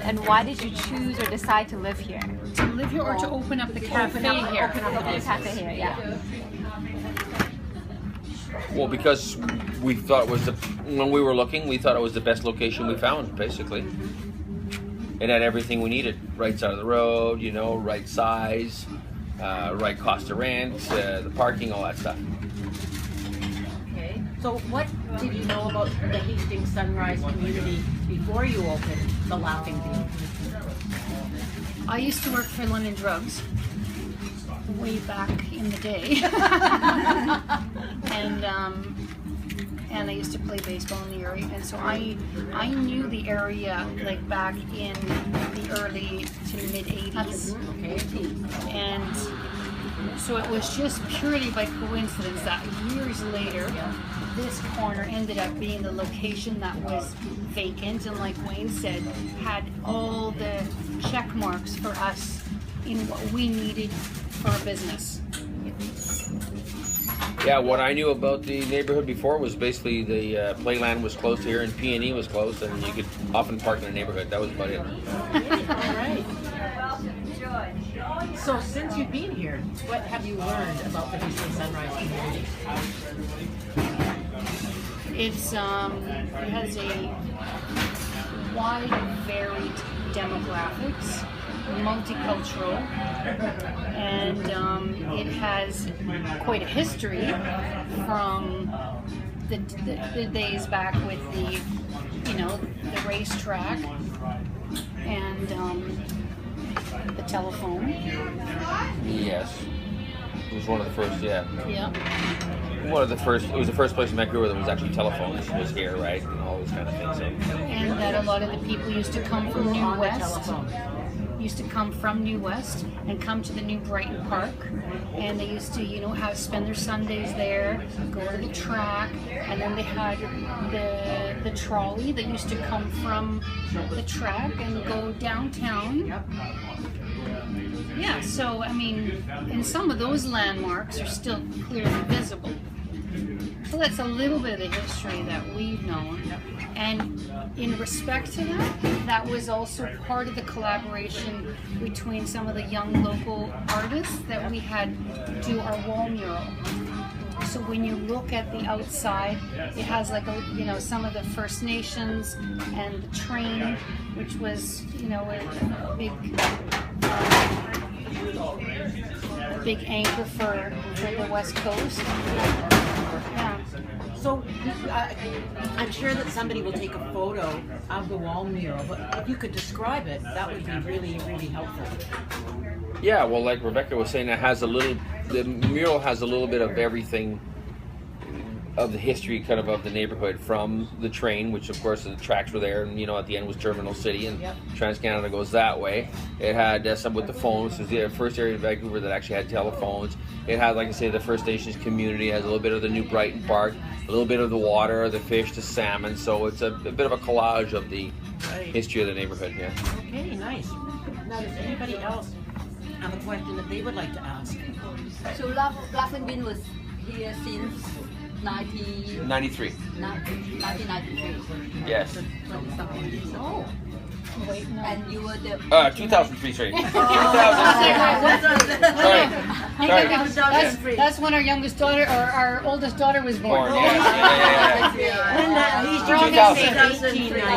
and why did you choose or decide to live here? To live here or to open up the cafe here? Open up the cafe here, yeah. Well, because we thought it was when we were looking, we thought it was the best location we found, basically. It had everything we needed. Right side of the road, you know, right size, right cost of rent, the parking, all that stuff. Okay. So what did you know about the Hastings Sunrise community before you opened the Laughing Bean? I used to work for London Drugs way back in the day. And I used to play baseball in the area, and so I knew the area like back in the early to mid 80s. Okay. And so it was just purely by coincidence that years later, this corner ended up being the location that was vacant, and like Wayne said, had all the check marks for us in what we needed for our business. Yeah, what I knew about the neighborhood before was basically the playland was closed here and P&E was closed, and you could often park in the neighborhood. That was about it. All right. So since you've been here, what have you learned about the Hastings Sunrise community? It has a wide, varied demographics, multicultural, and it has quite a history from the days back with the racetrack and the telephone. Yes. It was one of the first, yeah. Yeah. One of the first, it was the first place in Vancouver that was actually telephones was here, right? And all those kind of things. So. And that a lot of the people used to come from New West. Used to come from New West and come to the new Brighton Park, and they used to spend their Sundays there, go to the track, and then they had the trolley that used to come from the track and go downtown. Yeah, so I mean, and some of those landmarks are still clearly visible. So that's a little bit of the history that we've known. And in respect to that, that was also part of the collaboration between some of the young local artists that we had do our wall mural. So when you look at the outside, it has like some of the First Nations and the train, which was a big anchor for the West Coast. Yeah. So I'm sure that somebody will take a photo of the wall mural, but if you could describe it, that would be really, really helpful. Yeah, well, like Rebecca was saying, the mural has a little bit of everything of the history kind of the neighborhood, from the train, which of course the tracks were there, and at the end was Terminal City, and Trans-Canada goes that way. It had some with the phones. It was the first area in Vancouver that actually had telephones. It had, like I say, the First Nations community. It has a little bit of the new Brighton Park, a little bit of the water, the fish, the salmon. So it's a bit of a collage of the history of the neighborhood. Yeah. Okay, nice. Now, does anybody else have a question that they would like to ask? So Laughing Bean was here since 93. 1993. Yes. Oh. Wait, no. And you were the 2003, sorry. 2003. Sorry. That's when our youngest daughter, or our oldest daughter, was born. Yeah.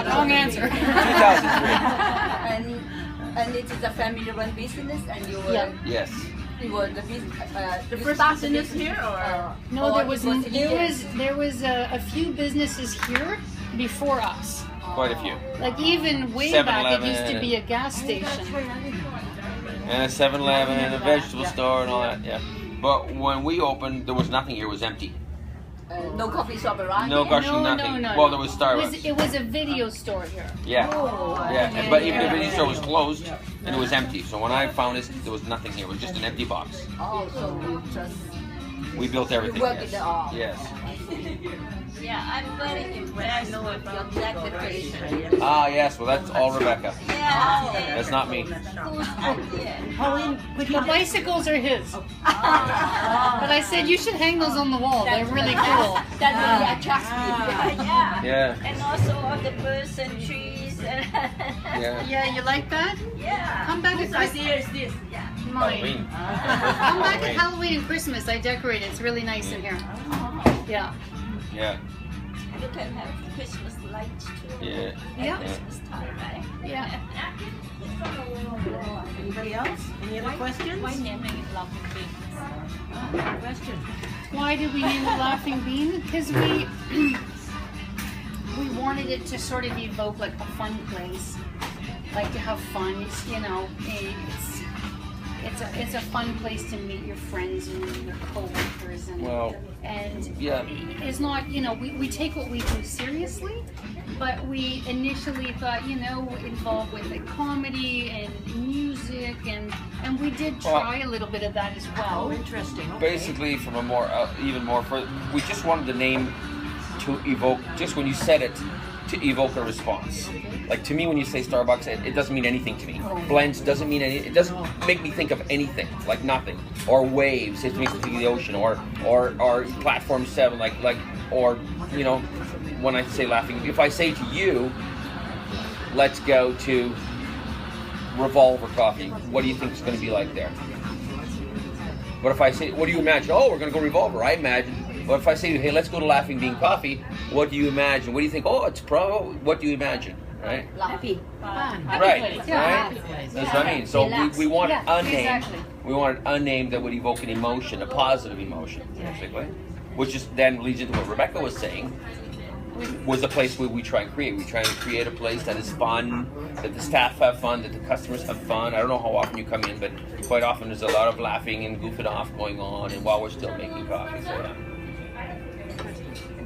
Wrong answer. 2003. And it is a family-run business, and you were Yes. you were the business. The first business here, or No, there was a few businesses here before us. Quite a few. Like even way back, it used to be a gas station. And a 7-Eleven and a vegetable store and all that, yeah. But when we opened, there was nothing here. It was empty. No coffee shop around. No, gosh, No, nothing. no. Well, there was Starbucks. It was a video store here. Yeah. Oh, Yeah. But even the video store was closed and it was empty. So when I found this, there was nothing here. It was just an empty box. Oh, so you just We built everything. work it all. Yes. Yeah, I'm very impressed with your dedication. Ah, yes. Well, that's all Rebecca. Yeah. That's not me. Whose idea? Pauline, could The you bicycles are his. But I said you should hang those on the wall. They're really cool. That really attracts me. Yeah. Yeah. And also all the birds and trees Yeah. Yeah, you like that? Yeah. Come back at Whose Christmas. idea is this? Yeah. Halloween. Come back at Halloween and Christmas. I decorate it. It's really nice in here. Yeah. Yeah. You can have Christmas lights too. Yeah. Yeah. At Christmas time, right? Yeah. Anybody else? Any other questions? Why naming it Laughing Beans? Good question. Why did we name it Laughing Bean? Because we we wanted it to sort of evoke like a fun place, like to have fun. It's, you know, it's a fun place to meet your friends and your coworkers and Well, yeah. it's not, you know, we take what we do seriously, but we initially thought, you know, involved with like comedy and music and we did try a little bit of that as Oh, well. interesting. Okay. Basically, from a more, even more, we just wanted the name to evoke, just when you said it, to evoke a response. Like to me, when you say Starbucks, it doesn't mean anything to me. Blends doesn't mean any. It doesn't make me think of anything, like nothing. Or waves, it makes me think of the ocean. Or Platform 7, or you know, when I say laughing, if I say to you, let's go to Revolver Coffee, what do you think it's going to be like there? But if I say, what do you imagine? Oh, we're going to go Revolver. I imagine. But if I say, hey, let's go to Laughing Bean Coffee, what do you imagine? What do you think? Oh, it's pro. What do you imagine? Right? Happy. Fun. Right. Yeah. Right. That's what I mean. So we wanted a name. Exactly. We wanted a name that would evoke an emotion, a positive emotion, basically. Which is then leads into what Rebecca was saying. Was the place where we try and create. We try and create a place that is fun, that the staff have fun, that the customers have fun. I don't know how often you come in, but quite often there's a lot of laughing and goofing off going on, and while we're still making coffee. So, yeah.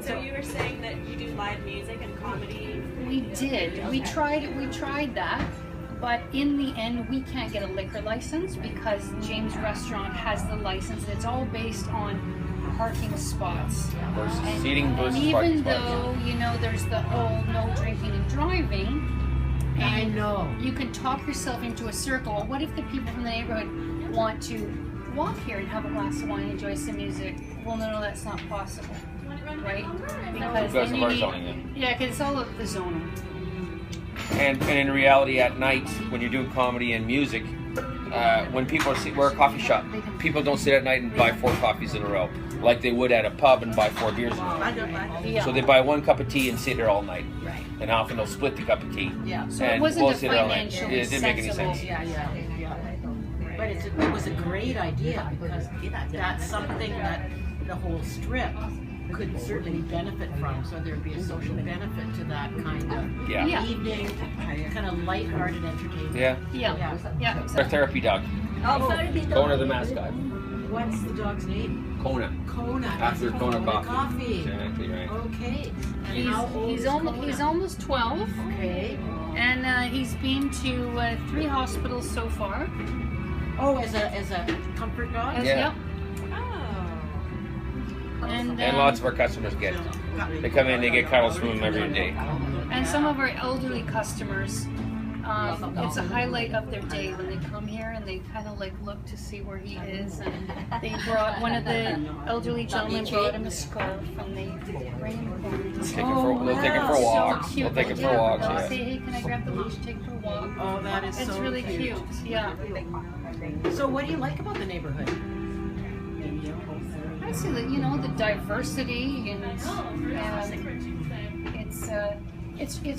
So you were saying that you do live music and comedy. We did. We tried that, but in the end, we can't get a liquor license because James Restaurant has the license. And it's all based on parking spots. Versus seating versus and parking even spots. though, you know, there's the whole no drinking and driving, I and know. you can talk yourself into a circle. What if the people from the neighborhood want to walk here and have a glass of wine, enjoy some music? Well, no, that's not possible, right? Because then of you our need- zoning, Yeah, because it's all of the zoning. And in reality, at night, when you're doing comedy and music, when people we're a coffee shop, people don't sit at night and buy 4 coffees in a row like they would at a pub and buy 4 beers in a row. Yeah. So they buy 1 cup of tea and sit there all night. Right. And often they'll split the cup of tea. Yeah. So it and wasn't we'll a sit there all night. financially It didn't make any sensible. sense. Yeah. But it was a great idea because that's something that the whole strip could certainly benefit from. So there'd be a social benefit to that kind of Yeah. Yeah. evening, kind of lighthearted entertainment. Yeah. Yeah, yeah, Our exactly. therapy dog. Oh, sorry, they don't- Kona the mascot. What's the dog's name? Kona. Kona. After It's Kona Coffee. Coffee. Exactly right. Okay. And how old He's is almost Kona? 12, Okay. and he's been to 3 hospitals so far. Oh, as a comfort dog? Yeah. Yep. Oh. And lots of our customers get it. They come in, they get cuddles from them every day. And some of our elderly customers, it's a highlight of their day when they come here and they kind of like look to see where he is. And they brought one of the elderly gentlemen brought him a scarf and they bring him home. They'll take him for a walk. So cute. They'll take him for walks. They'll Yeah. say, hey, can I grab the leash, take her for a walk? Oh, that is It's so really cute. Yeah. So what do you like about the neighborhood? I see that, you know, the diversity and it's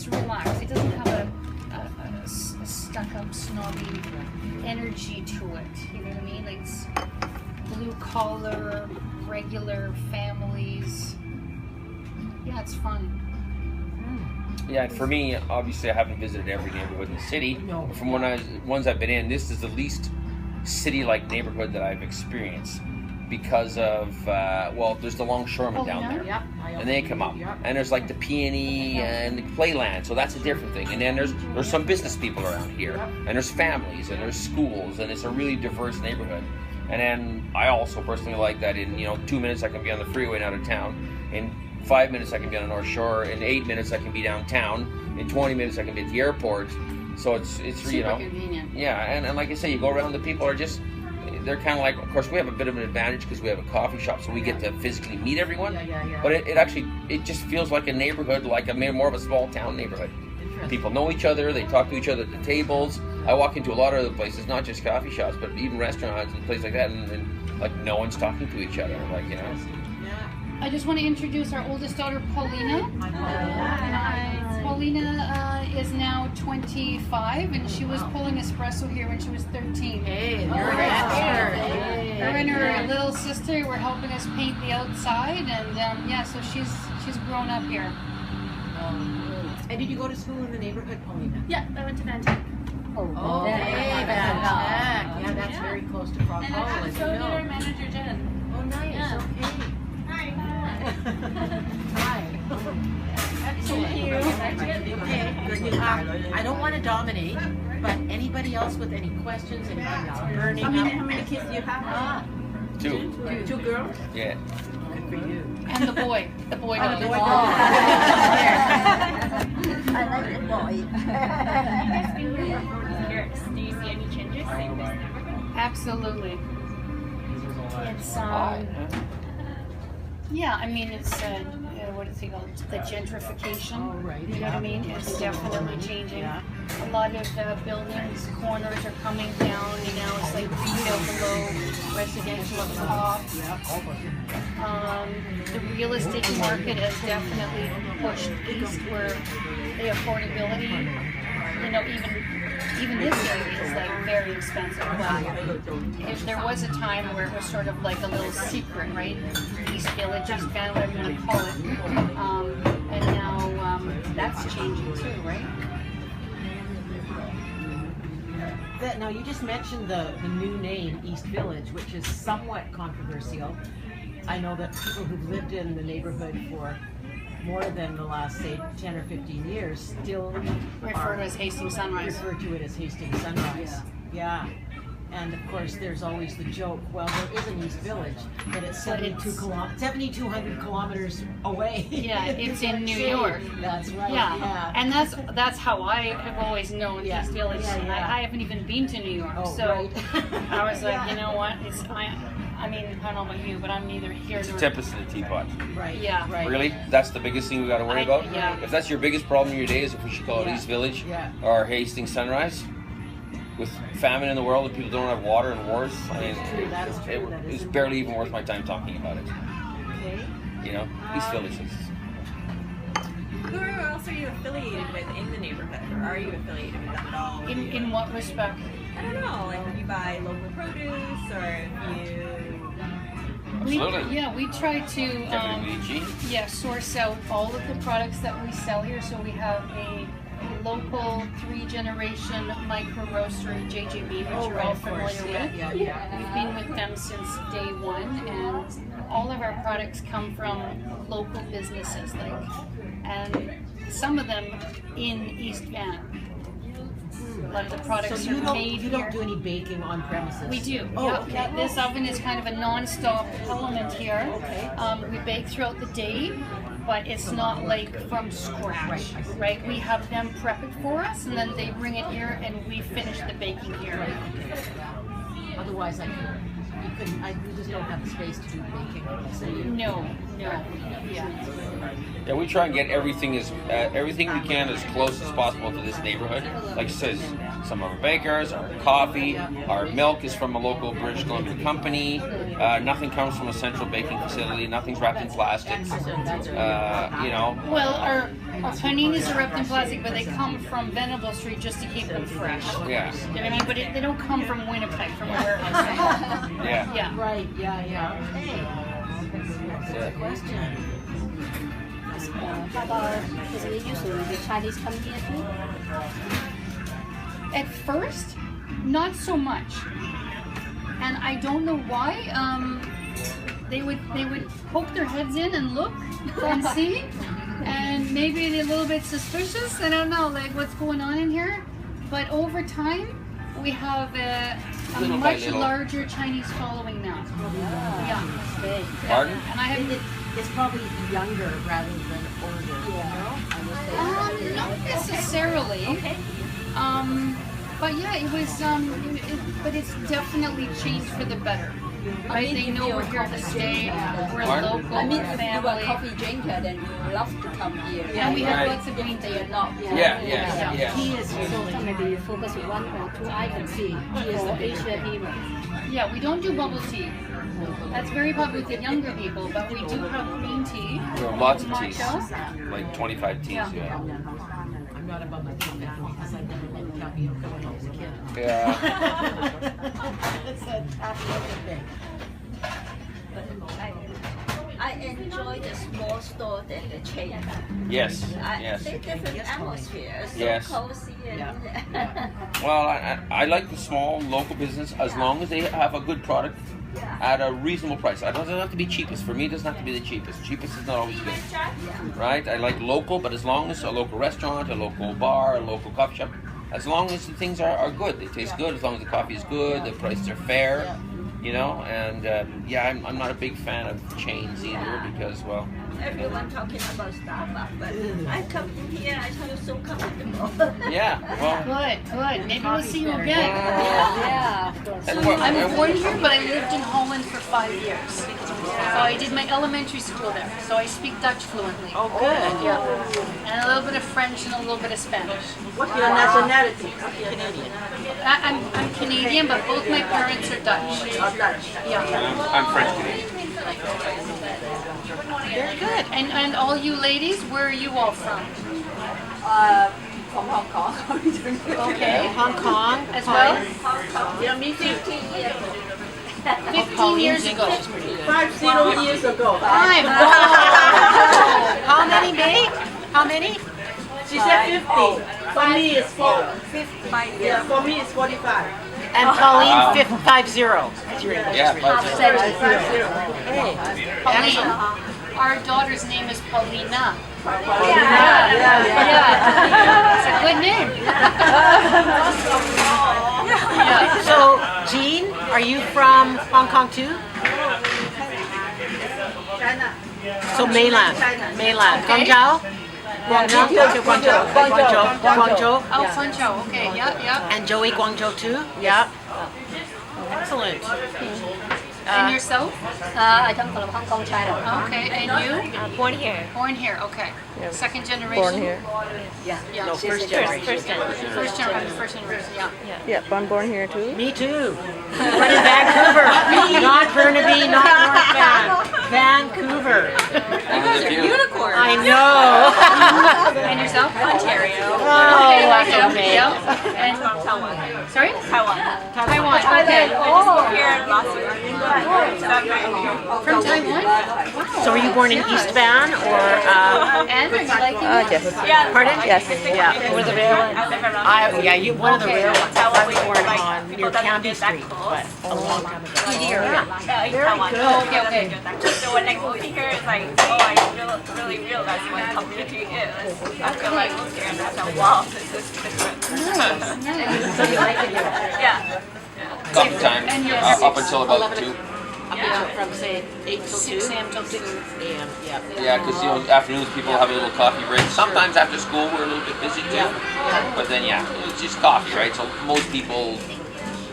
relaxed. It doesn't have a stuck-up, snobby energy to it. You know what I mean? Like it's blue collar, regular families. Yeah, it's fun. Yeah, and for me, obviously, I haven't visited every neighborhood in the city. No. But from ones I've been in, this is the least city-like neighborhood that I've experienced because of there's the longshoremen down there. Yep. And they come up, Yep. and there's like the peony and the playland, so that's a different thing. And then there's some business people around here, and there's families, and there's schools, and it's a really diverse neighborhood. And then I also personally like that in 2 minutes I can be on the freeway and out of town, in 5 minutes I can be on the North Shore, in 8 minutes I can be downtown, in 20 minutes I can be at the airport. So it's Super convenient. yeah, and like I say, you go around, the people are just. They're kind of like, of course, we have a bit of an advantage because we have a coffee shop, so we get to physically meet everyone. Yeah. But it actually just feels like a neighborhood, like more of a small town neighborhood. People know each other. They talk to each other at the tables. I walk into a lot of other places, not just coffee shops, but even restaurants and places like that, and like no one's talking to each other. Like, you know. I just want to introduce our oldest daughter, Paulina. Paulina is now 25, and she was pulling espresso here when she was 13. Hey, you're an expert. Her and her little sister were helping us paint the outside, and yeah, so she's grown up here. And did you go to school in the neighborhood, Paulina? Yeah, I went to Van Tech. Oh, hey, yeah, that's very close to Frog And Hollow, I as you showed know. our manager Jen. Oh, nice. Yeah. Okay. Hi. Hi. Excellent. Thank you. Okay. I don't want to dominate, but anybody else with any questions? Anybody else burning How up? many kids do you have? 2. Two girls? Yeah. Good for you. And the boy Oh, dog. the boy I like the boy. You guys been here for 40 years. Do you see any changes in this neighborhood? Absolutely. It's yeah, I mean it's what is it called? The gentrification. Oh, right. You know what I mean? It's definitely changing. Yeah. A lot of buildings, corners are coming down, and now it's like retail below, residential up top. The real estate market has definitely pushed east where the affordability, you know, even this area is like very expensive. But if there was a time where it was sort of like a little secret, right? East Village, East Van, whatever you want to call it. And now that's changing too, right? Now, you just mentioned the new name, East Village, which is somewhat controversial. I know that people who've lived in the neighborhood for more than the last, say, 10 or 15 years still Refer to as Hastings Sunrise. refer to it as Hastings Sunrise. Yeah. And of course, there's always the joke, well, there is an East Village, but it's 7,200 kilometers away. Yeah, it's in New City. York. That's right. Yeah, and that's how I have always known Yeah. East Village. Yeah, yeah. I haven't even been to New York, Oh, so right. I was like, Yeah. you know what? I mean, I don't know about you, but I'm neither here nor. Tempest in the teapot. Right. Yeah. Right. Really? That's the biggest thing we got to worry about? Yeah. If that's your biggest problem in your day, is if we should call it Yeah. East Village Yeah. or Hastings Sunrise, with famine in the world and people don't have water and wars, I mean, That is true. That it's is barely even worth my time talking about it. okay. You know, East Village is. Who else are you affiliated with in the neighborhood? Or are you affiliated with them at all? In what respect? I don't know, like if you buy local produce or if you... Absolutely. We try to WBG. source out all of the products that we sell here. So we have a local 3-generation micro roastery, JJB, which you're all of course. familiar with. Yeah. We've been with them since day one, and all of our products come from local businesses, and some of them in East Van. A lot of the products So you are don't made you here. don't do any baking on premises? We do. Oh, yeah. okay. Yeah, this oven is kind of a non-stop element here. Okay. We bake throughout the day, but it's not like from scratch, right? We have them prep it for us, and then they bring it here, and we finish the baking here. Otherwise, we just don't have the space to do baking. So No. Yeah. Yeah, we try and get everything we can as close as possible to this neighborhood. Like it says, some of our bakers, our coffee, our milk is from a local British Columbia company. Nothing comes from a central baking facility. Nothing's wrapped in plastic. You know. Well, our paninis are wrapped in plastic, but they come from Venable Street just to keep them fresh. Yeah. You know what I mean? But they don't come from Winnipeg, from a warehouse. Yeah. Yeah. Right. Yeah. Hey. Good question. How about, because we usually the Chinese come here too? At first, not so much, and I don't know why. They would poke their heads in and look and see, and maybe they're a little bit suspicious. I don't know, like what's going on in here. But over time, we have a Little by much little. larger Chinese following now. Yeah. Pardon? And I have. It's probably younger rather than older. Not necessarily. Okay. But yeah, it was. But it's definitely changed for the better. Right? They know we're here to stay. We're a Pardon? local I mean, if you are a family. coffee drinker, then you love to come here. And we have Right. lots of green They tea. are not. Yeah. He is so maybe you focus on one or two items. He is the Asia hero. Yeah, we don't do bubble tea. That's very popular with the younger people, but we do have green tea. There are lots of teas, Matcha. like 25 teas. Yeah. Yeah. I'm not above my coffee because I never liked tapioca when I was a kid. Yeah. It's a tapioca thing. I enjoy the small store than the chain. Yes. I Yes. think different atmosphere, so Yes. cozy and Well, I like the small local business as long as they have a good product at a reasonable price. It doesn't have to be cheapest. For me, it doesn't have to be the cheapest. Cheapest is not always good, right? I like local, but as long as a local restaurant, a local bar, a local coffee shop, as long as the things are good, they taste good, as long as the coffee is good, the prices are fair, you know. And I'm not a big fan of chains either because, well, everyone talking about Starbucks, but I come in here, I feel so comfortable. yeah, well. Good. Maybe we'll see you again. Yeah, of course. And what- I'm born here, but I lived in Holland for 5 years. So I did my elementary school there. So I speak Dutch fluently. Oh, good. Yeah. And a little bit of French and a little bit of Spanish. What's your nationality? Canadian. I'm Canadian, but both my parents are Dutch. Dutch. Yeah. I'm French Canadian. Very good. And all you ladies, where are you all from? From Hong Kong. Okay. Hong Kong As well? Yeah, me too. 15 years ago. 50 years ago. 5. How many, babe? How many? She said 50. For me, it's 4. 55. Yeah, for me, it's 45. And Pauline, 50. Yeah, Hey. Pauline. Our daughter's name is Paulina. Yeah. It's a good name. So, Jean, are you from Hong Kong too? China. So mainland. Guangzhou? Guangzhou. Oh, Funchal. Okay. Yeah. And Joey Guangzhou too? Yeah. Excellent. And yourself? I come from Hong Kong, China. Okay. And you? Born here. Born here. Okay. Second generation. Born here. Yeah. No, first generation. First generation. First generation. Yeah. Yep, I'm born here too. Me too. But in Vancouver. Not Burnaby, not North Van. Vancouver. Unicorn. I know. And yourself? Ontario. Oh, that's Yeah. okay. Yeah. And Taiwan. sorry? Taiwan. Taiwan. Okay. Here last year. From Taiwan? Wow. So were you born in East Van or? And are you liking it? Yes. Yeah. Pardon? Yes. Yeah. One of the rare ones. Yeah, you one of the rare ones. I was born on near Canby Street, but a long time ago. Here. Taiwan. Okay. So when I moved here, it's like, oh, I really realized what community is. After I moved here, and I thought, wow, this is different. So you like it here? Yeah. Coffee time up until about 2. From say 8 till 2? 6 a.m. till 2 a.m. Yeah. Yeah, because afternoons people have a little coffee break. Sometimes after school we're a little bit busy too. But then it's just coffee, right? So most people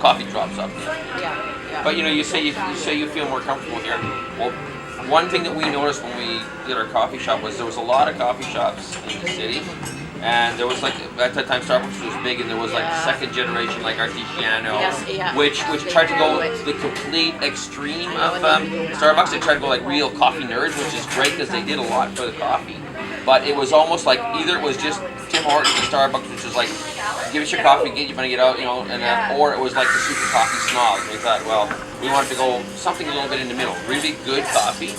coffee drops up. Yeah. But you say you feel more comfortable here. Well, one thing that we noticed when we did our coffee shop was there was a lot of coffee shops in the city. And there was at that time Starbucks was big, and there was second generation like Artigiano, which tried to go the complete extreme of Starbucks. They tried to go like real coffee nerds, which is great because they did a lot for the coffee. But it was almost like either it was just Tim Hortons and Starbucks, which was like, give us your coffee, get you money, get out, or it was like the super coffee snobs. We thought, well, we wanted to go something a little bit in the middle, really good coffee,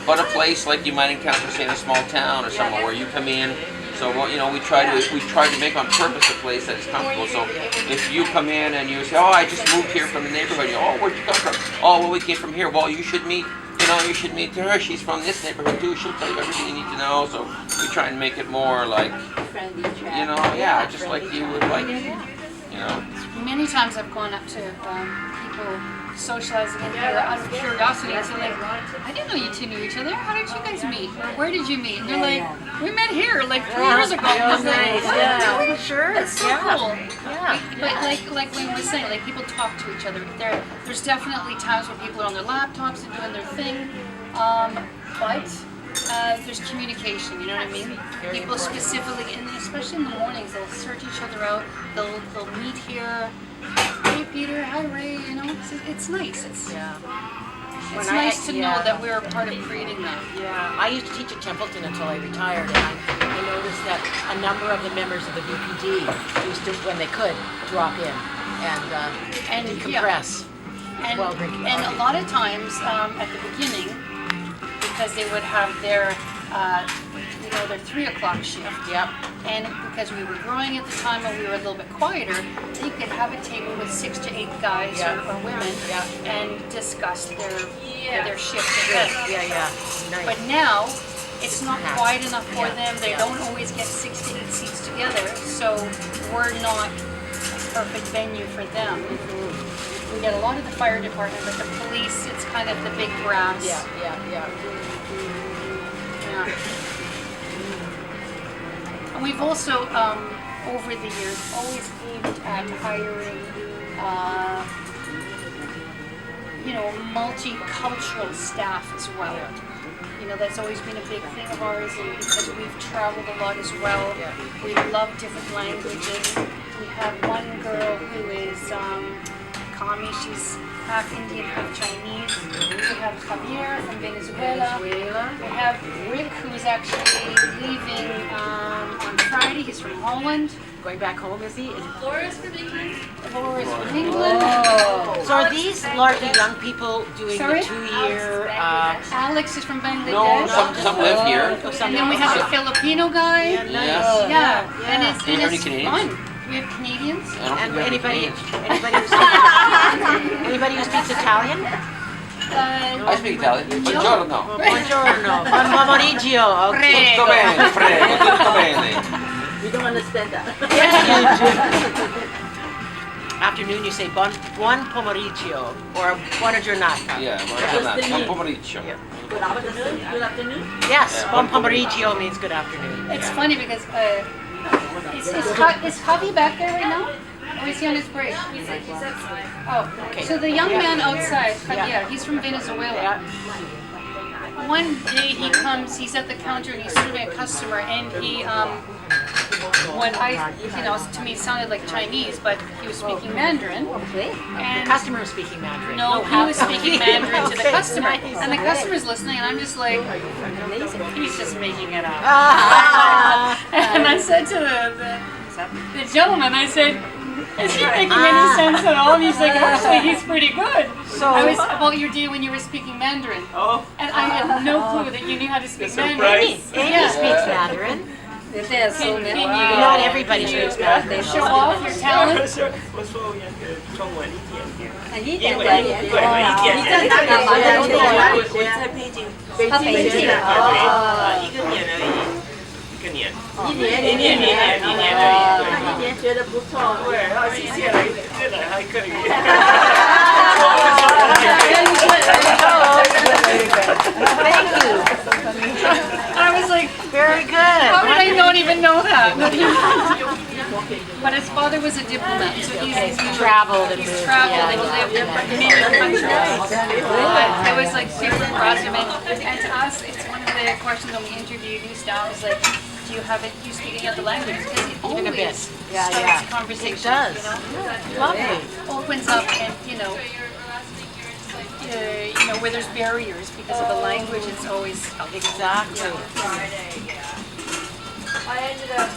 but a place like you might encounter, say, in a small town or somewhere where you come in. So we try to make on purpose a place that is comfortable. So if you come in and you say, oh, I just moved here from the neighborhood, oh, where'd you come from? Oh, well, we came from here. Well, you should meet her. She's from this neighborhood too. She'll tell you everything you need to know. So we try and make it more like, just like you would like, Many times I've gone up to people socializing and out of curiosity. So like, I didn't know you two knew each other. How did you guys meet? Or where did you meet? And they're like, we met here like 3 years ago. I was like, what? Sure. That's so cool. Yeah. But like Wayne was saying, like people talk to each other. There's definitely times when people are on their laptops and doing their thing, but there's communication. You know what I mean? People specifically, and especially in the mornings, they'll search each other out. They'll meet here. Hey Peter, hi Ray. You know, it's nice. It's nice to know that we're a part of creating that. Yeah, I used to teach at Templeton until I retired, and I noticed that a number of the members of the VPD used to, when they could, drop in and decompress while drinking And coffee. a lot of times at the beginning, because they would have their their 3 o'clock shift. Yep. And because we were growing at the time and we were a little bit quieter, they could have a table with 6 to 8 guys or women and discuss their shift ahead. Yeah. Nice. But now, it's not quiet enough for them. They don't always get 6 to 8 seats together, so we're not a perfect venue for them. We get a lot of the fire department, but the police, it's kind of the big brass. Yeah. And we've also, over the years, always aimed at hiring, multicultural staff as well. You know, that's always been a big thing of ours, and because we've traveled a lot as well, we love different languages. We have one girl who is Kami, she's half Indian, half Chinese. We have Javier from Venezuela. We have Rick, who's actually leaving on Friday. He's from Holland. Going back home, is he? Laura's from England. Laura's from England. So are these largely young people doing the 2-year? Alex is from Bangladesh. No, some live here. And then we have a Filipino guy. Yeah. And it's Do you have any Canadians? fun. We have Canadians. And anybody who speaks Italian? I speak Italian. Buongiorno. Buongiorno. Buon pomeriggio. Okay. Tutto bene, prego, tutto bene. We don't understand that. Yes, you do. Afternoon, you say buon pomeriggio or buona giornata. Yeah, buon pomeriggio. Good afternoon. Good afternoon. Yes, buon pomeriggio means good afternoon. It's funny because is Javi back there right now? Or is he on his break? Oh, Okay. so the young man outside, Javier, he's from Venezuela. One day he comes, he's at the counter and he's serving a customer, and he, what to me sounded like Chinese, but he was speaking Mandarin. The And customer was speaking Mandarin. no, he was speaking Mandarin to the customer, and the customer's listening, and I'm just like, he's just making it up. And I said to the gentleman, I said, is he making any sense at all? And he's like, actually, he's pretty good. So I was about your day when you were speaking Mandarin. And I had no clue that you knew how to speak Mandarin. Amy speaks Mandarin. Can you Not everybody speaks Mandarin. show off your talent? 我说我中文一点点，一英文点对，一点点。我在北京，北京一个年而已，一个年，一年而已，对。一年觉得不错。对，然后谢谢了，这个还可以。Thank you. I was like, Very good. how did I not even know that? But his father was a diplomat, so he's Traveled and moved. traveled and lived in many countries. But it was like super impressive. And to us, it's one of the questions when we interview new staff is like, do you speak any other language? Because it Even a bit. always Yeah, starts yeah. conversation. It does. You know? Lovely. Opens up and, where there's barriers because of the language, it's always Exactly. I ended up